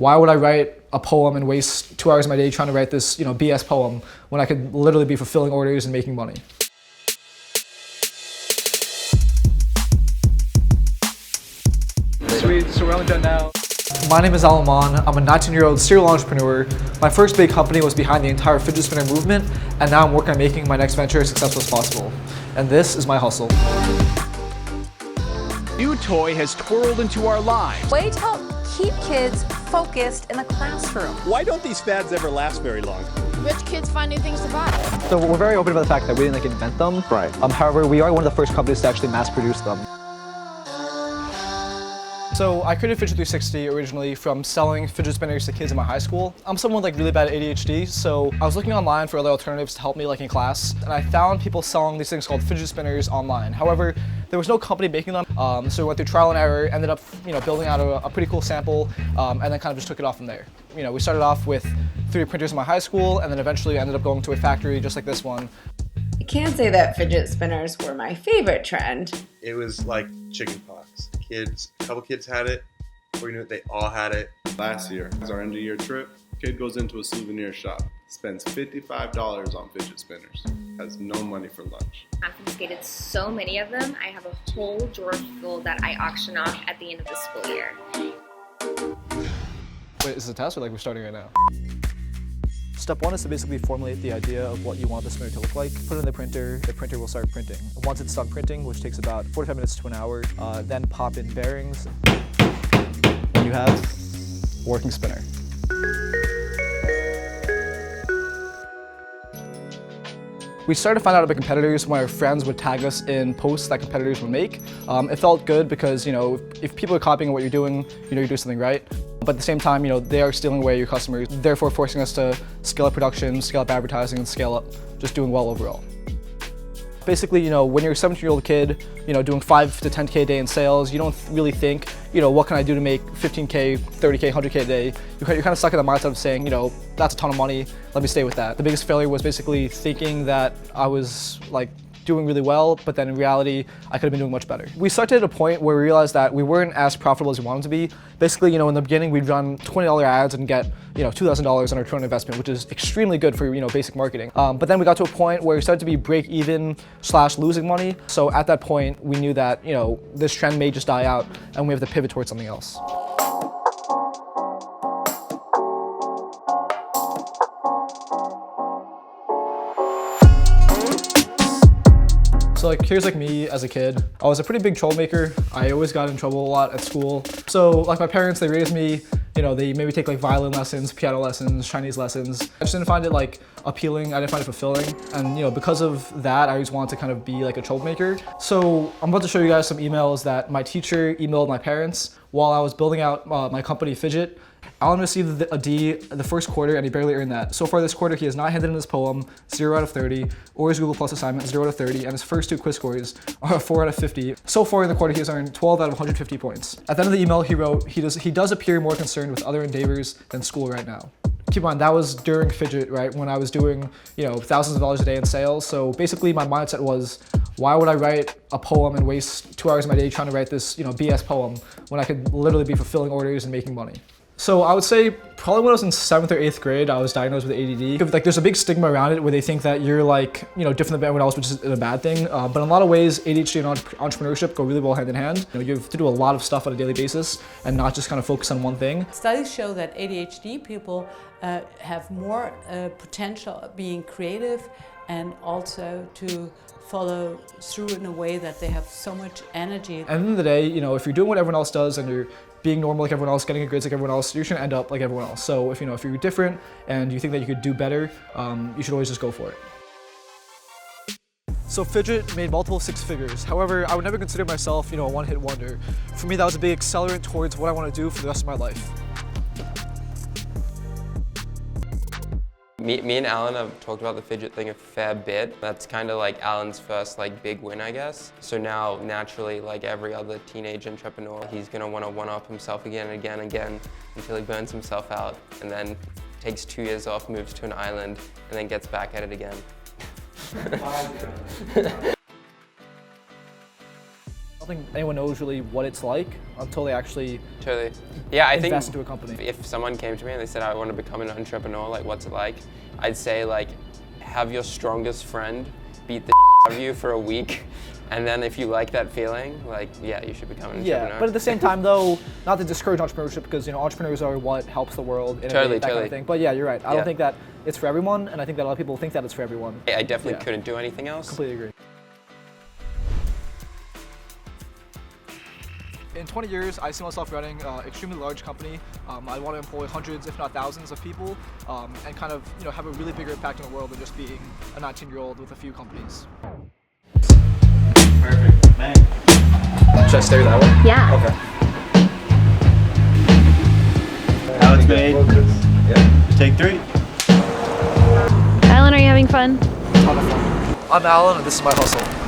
Why would I write a poem and waste 2 hours of my day trying to write this, BS poem when I could literally be fulfilling orders and making money? Sweet, so we're only done now. My name is Allan Maman. I'm a 19-year-old serial entrepreneur. My first big company was behind the entire fidget spinner movement, and now I'm working on making my next venture as successful as possible. And this is my hustle. New toy has twirled into our lives. Way to help keep kids focused in the classroom. Why don't these fads ever last very long? Rich kids find new things to buy. So we're very open about the fact that we didn't invent them. Right. However, we are one of the first companies to actually mass produce them. So I created Fidget 360 originally from selling fidget spinners to kids in my high school. I'm someone really bad at ADHD, so I was looking online for other alternatives to help me in class, and I found people selling these things called fidget spinners online. However, there was no company making them, so we went through trial and error, ended up building out a pretty cool sample, and then kind of just took it off from there. We started off with 3D printers in my high school, and then eventually ended up going to a factory just like this one. I can't say that fidget spinners were my favorite trend. It was like chickenpox. A couple kids had it. Before you knew it, they all had it. Last year, as our end-of-year trip, kid goes into a souvenir shop, spends $55 on fidget spinners, has no money for lunch. I've confiscated so many of them. I have a whole drawer full that I auction off at the end of the school year. Wait, is this a test or we're starting right now? Step one is to basically formulate the idea of what you want the spinner to look like. Put it in the printer will start printing. Once it's done printing, which takes about 45 minutes to an hour, then pop in bearings. And you have a working spinner. We started to find out about competitors when our friends would tag us in posts that competitors would make. It felt good because, if people are copying what you're doing, you're doing something right. But at the same time, they are stealing away your customers, therefore forcing us to scale up production, scale up advertising, and scale up just doing well overall. Basically, when you're a 17-year-old kid, doing 5 to 10K a day in sales, you don't really think, what can I do to make 15K, 30K, 100K a day? You're kind of stuck in the mindset of saying, that's a ton of money, let me stay with that. The biggest failure was basically thinking that I was doing really well, but then in reality, I could have been doing much better. We started at a point where we realized that we weren't as profitable as we wanted to be. Basically, in the beginning, we'd run $20 ads and get, $2,000 on our return on investment, which is extremely good for, basic marketing. But then we got to a point where we started to be break even / losing money. So at that point, we knew that, this trend may just die out and we have to pivot towards something else. So here's me as a kid. I was a pretty big troublemaker. I always got in trouble a lot at school. So my parents, they raised me, they made me take violin lessons, piano lessons, Chinese lessons. I just didn't find it appealing, I didn't find it fulfilling. And because of that, I always wanted to kind of be a troublemaker. So I'm about to show you guys some emails that my teacher emailed my parents while I was building out my company Fidget. Allan received a D the first quarter and he barely earned that. So far this quarter, he has not handed in his poem, 0 out of 30, or his Google Plus assignment, 0 out of 30, and his first 2 quiz scores are 4 out of 50. So far in the quarter, he has earned 12 out of 150 points. At the end of the email, he wrote, he does appear more concerned with other endeavors than school right now. Keep in mind, that was during Fidget, right? When I was doing, thousands of dollars a day in sales. So basically my mindset was, why would I write a poem and waste 2 hours of my day trying to write this, BS poem when I could literally be fulfilling orders and making money? So I would say probably when I was in 7th or 8th grade, I was diagnosed with ADD. There's a big stigma around it where they think that you're different than everyone else, which is a bad thing. But in a lot of ways, ADHD and entrepreneurship go really well hand in hand. You have to do a lot of stuff on a daily basis and not just kind of focus on one thing. Studies show that ADHD people have more potential of being creative and also to follow through in a way that they have so much energy. At the end of the day, if you're doing what everyone else does and you're being normal like everyone else, getting good grades like everyone else, you're just gonna end up like everyone else. So if you're different and you think that you could do better, you should always just go for it. So Fidget made multiple 6 figures. However, I would never consider myself, a one-hit wonder. For me, that was a big accelerant towards what I want to do for the rest of my life. Me and Allan have talked about the Fidget thing a fair bit. That's kind of Allan's first big win, I guess. So now, naturally, like every other teenage entrepreneur, he's gonna want to one-up himself again and again and again until he burns himself out, and then takes 2 years off, moves to an island, and then gets back at it again. think anyone knows really what it's like until they actually Totally. Yeah, I think invest into a company. if someone came to me and they said, I want to become an entrepreneur, like what's it like? I'd say like, have your strongest friend beat the out of you for a week. And then if you like that feeling, like, yeah, you should become an entrepreneur. Yeah, but at the same time though, not to discourage entrepreneurship because, you know, entrepreneurs are what helps the world, innovate, that kind of thing. But yeah, you're right. I don't think that it's for everyone, and I think that a lot of people think that it's for everyone. I definitely couldn't do anything else. Completely agree. In 20 years, I see myself running an extremely large company. I want to employ hundreds, if not thousands, of people, and kind of, you know, have a really bigger impact in the world than just being a 19-year-old with a few companies. Perfect. Bang. Should I stare that way? Yeah. Okay. Now it's made. Yeah. Take 3. Allan, are you having fun? Ton of fun. I'm Allan, and this is my hustle.